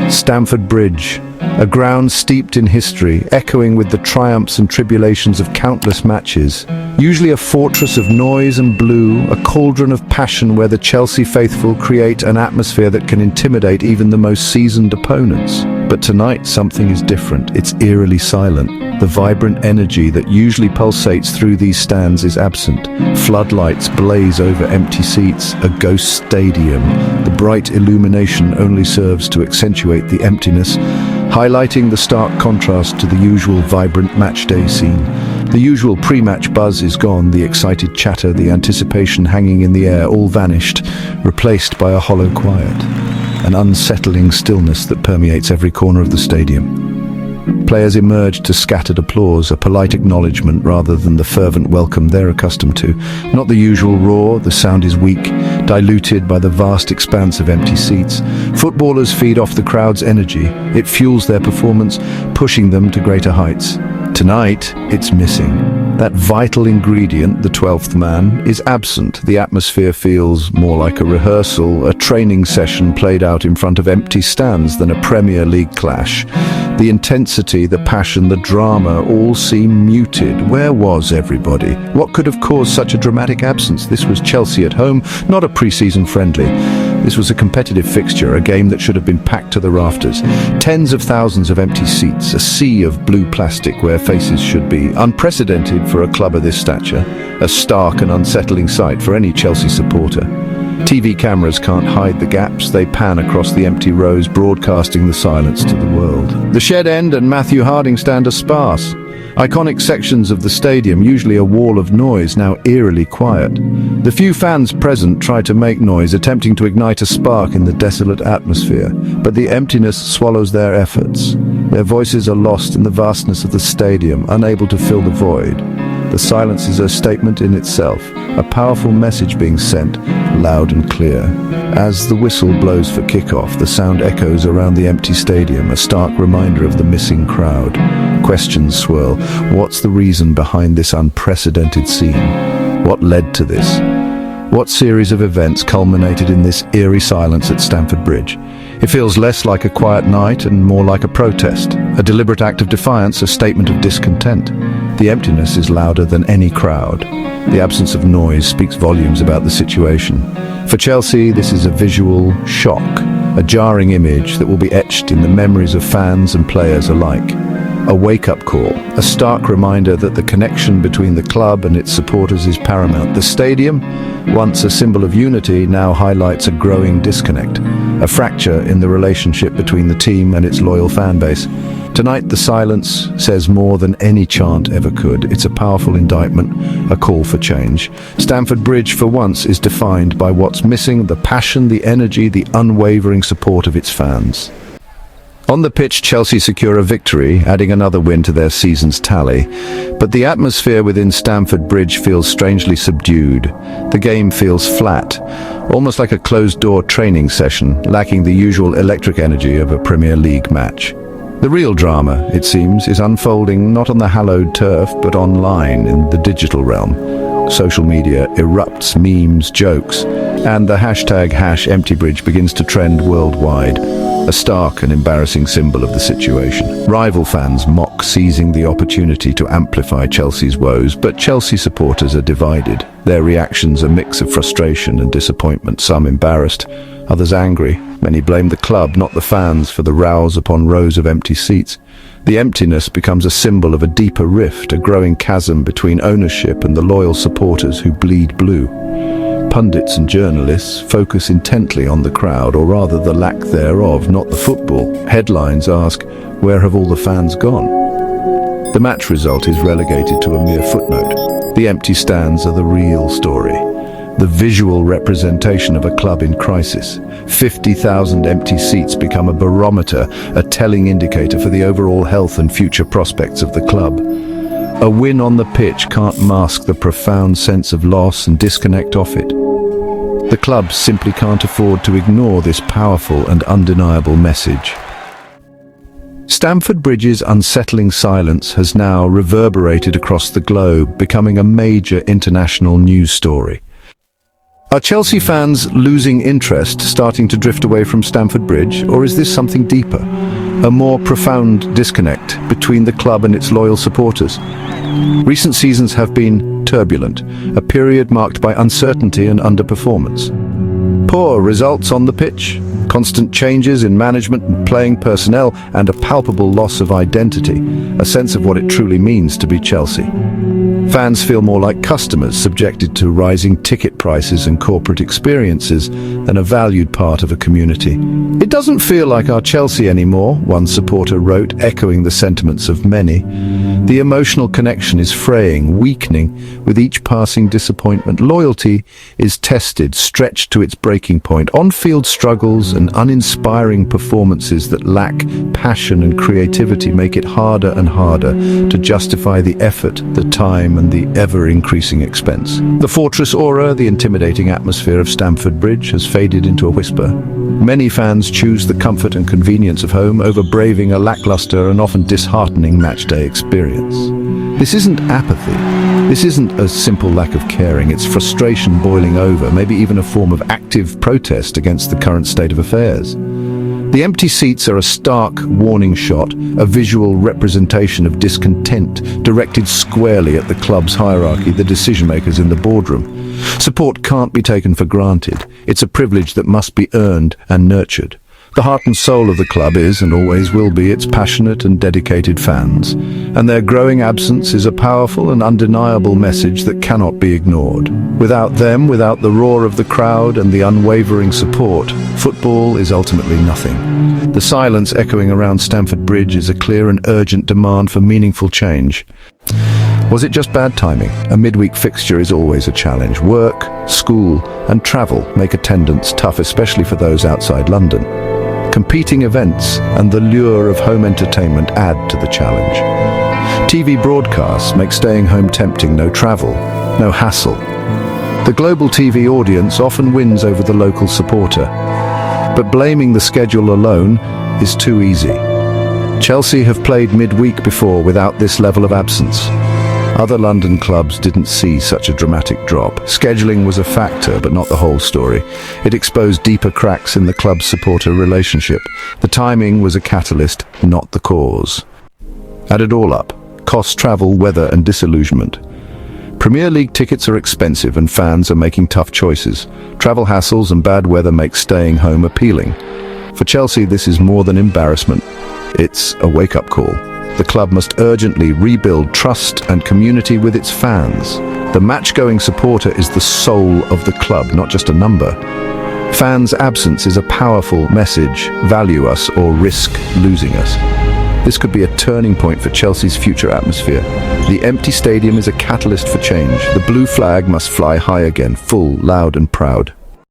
Stamford Bridge, a ground steeped in history, echoing with the triumphs and tribulations of countless matches. Usually a fortress of noise and blue, a cauldron of passion where the Chelsea faithful create an atmosphere that can intimidate even the most seasoned opponents. But tonight something is different. It's eerily silent. The vibrant energy that usually pulsates through these stands is absent. Floodlights blaze over empty seats, a ghost stadium. The bright illumination only serves to accentuate the emptiness, highlighting the stark contrast to the usual vibrant matchday scene. The usual pre-match buzz is gone, the excited chatter, the anticipation hanging in the air, all vanished, replaced by a hollow quiet, an unsettling stillness that permeates every corner of the stadium. Players emerge to scattered applause, a polite acknowledgement rather than the fervent welcome they're accustomed to. Not the usual roar, the sound is weak, diluted by the vast expanse of empty seats. Footballers feed off the crowd's energy. It fuels their performance, pushing them to greater heights. Tonight, it's missing. That vital ingredient, the 12th man, is absent. The atmosphere feels more like a rehearsal, a training session played out in front of empty stands than a Premier League clash. The intensity, the passion, the drama all seem muted. Where was everybody? What could have caused such a dramatic absence? This was Chelsea at home, not a pre-season friendly. This was a competitive fixture, a game that should have been packed to the rafters. Tens of thousands of empty seats, a sea of blue plastic where faces should be. Unprecedented for a club of this stature, a stark and unsettling sight for any Chelsea supporter. TV cameras can't hide the gaps. They pan across the empty rows, broadcasting the silence to the world. The Shed End and Matthew Harding stand are sparse. Iconic sections of the stadium, usually a wall of noise, now eerily quiet. The few fans present try to make noise, attempting to ignite a spark in the desolate atmosphere, but the emptiness swallows their efforts. Their voices are lost in the vastness of the stadium, unable to fill the void. The silence is a statement in itself, a powerful message being sent, loud and clear. As the whistle blows for kickoff, the sound echoes around the empty stadium, a stark reminder of the missing crowd. Questions swirl. What's the reason behind this unprecedented scene? What led to this? What series of events culminated in this eerie silence at Stamford Bridge? It feels less like a quiet night and more like a protest, a deliberate act of defiance, a statement of discontent. The emptiness is louder than any crowd. The absence of noise speaks volumes about the situation. For Chelsea, this is a visual shock, a jarring image that will be etched in the memories of fans and players alike. A wake-up call, a stark reminder that the connection between the club and its supporters is paramount. The stadium, once a symbol of unity, now highlights a growing disconnect, a fracture in the relationship between the team and its loyal fan base. Tonight, the silence says more than any chant ever could. It's a powerful indictment, a call for change. Stamford Bridge, for once, is defined by what's missing: the passion, the energy, the unwavering support of its fans. On the pitch, Chelsea secure a victory, adding another win to their season's tally. But the atmosphere within Stamford Bridge feels strangely subdued. The game feels flat, almost like a closed-door training session, lacking the usual electric energy of a Premier League match. The real drama, it seems, is unfolding not on the hallowed turf, but online in the digital realm. Social media erupts, memes, jokes, and the hashtag #EmptyBridge begins to trend worldwide, a stark and embarrassing symbol of the situation. Rival fans mock seizing the opportunity to amplify Chelsea's woes, but Chelsea supporters are divided. Their reactions a mix of frustration and disappointment, some embarrassed, others angry. Many blame the club, not the fans, for the rows upon rows of empty seats. The emptiness becomes a symbol of a deeper rift, a growing chasm between ownership and the loyal supporters who bleed blue. Pundits and journalists focus intently on the crowd, or rather the lack thereof, not the football. Headlines ask, where have all the fans gone? The match result is relegated to a mere footnote. The empty stands are the real story, the visual representation of a club in crisis. 50,000 empty seats become a barometer, a telling indicator for the overall health and future prospects of the club. A win on the pitch can't mask the profound sense of loss and disconnect off it. The club simply can't afford to ignore this powerful and undeniable message. Stamford Bridge's unsettling silence has now reverberated across the globe, becoming a major international news story. Are Chelsea fans losing interest, starting to drift away from Stamford Bridge, or is this something deeper? A more profound disconnect between the club and its loyal supporters? Recent seasons have been turbulent, a period marked by uncertainty and underperformance. Poor results on the pitch, constant changes in management and playing personnel, and a palpable loss of identity, a sense of what it truly means to be Chelsea. Fans feel more like customers subjected to rising ticket prices and corporate experiences than a valued part of a community. "It doesn't feel like our Chelsea anymore," one supporter wrote, echoing the sentiments of many. The emotional connection is fraying, weakening with each passing disappointment. Loyalty is tested, stretched to its breaking point. On-field struggles and uninspiring performances that lack passion and creativity make it harder and harder to justify the effort, the time, and the ever-increasing expense. The fortress aura, the intimidating atmosphere of Stamford Bridge, has faded into a whisper. Many fans choose the comfort and convenience of home over braving a lackluster and often disheartening matchday experience. This isn't apathy. This isn't a simple lack of caring. It's frustration boiling over, maybe even a form of active protest against the current state of affairs. The empty seats are a stark warning shot, a visual representation of discontent directed squarely at the club's hierarchy, the decision-makers in the boardroom. Support can't be taken for granted. It's a privilege that must be earned and nurtured. The heart and soul of the club is, and always will be, its passionate and dedicated fans, and their growing absence is a powerful and undeniable message that cannot be ignored. Without them, without the roar of the crowd and the unwavering support, football is ultimately nothing. The silence echoing around Stamford Bridge is a clear and urgent demand for meaningful change. Was it just bad timing? A midweek fixture is always a challenge. Work, school, and travel make attendance tough, especially for those outside London. Competing events and the lure of home entertainment add to the challenge. TV broadcasts make staying home tempting. No travel, no hassle. The global TV audience often wins over the local supporter, but blaming the schedule alone is too easy. Chelsea have played midweek before without this level of absence. Other London clubs didn't see such a dramatic drop. Scheduling was a factor, but not the whole story. It exposed deeper cracks in the club's supporter relationship. The timing was a catalyst, not the cause. Add it all up: cost, travel, weather, and disillusionment. Premier League tickets are expensive and fans are making tough choices. Travel hassles and bad weather make staying home appealing. For Chelsea, this is more than embarrassment. It's a wake-up call. The club must urgently rebuild trust and community with its fans. The match-going supporter is the soul of the club, not just a number. Fans' absence is a powerful message: value us or risk losing us. This could be a turning point for Chelsea's future atmosphere. The empty stadium is a catalyst for change. The blue flag must fly high again, full, loud and proud.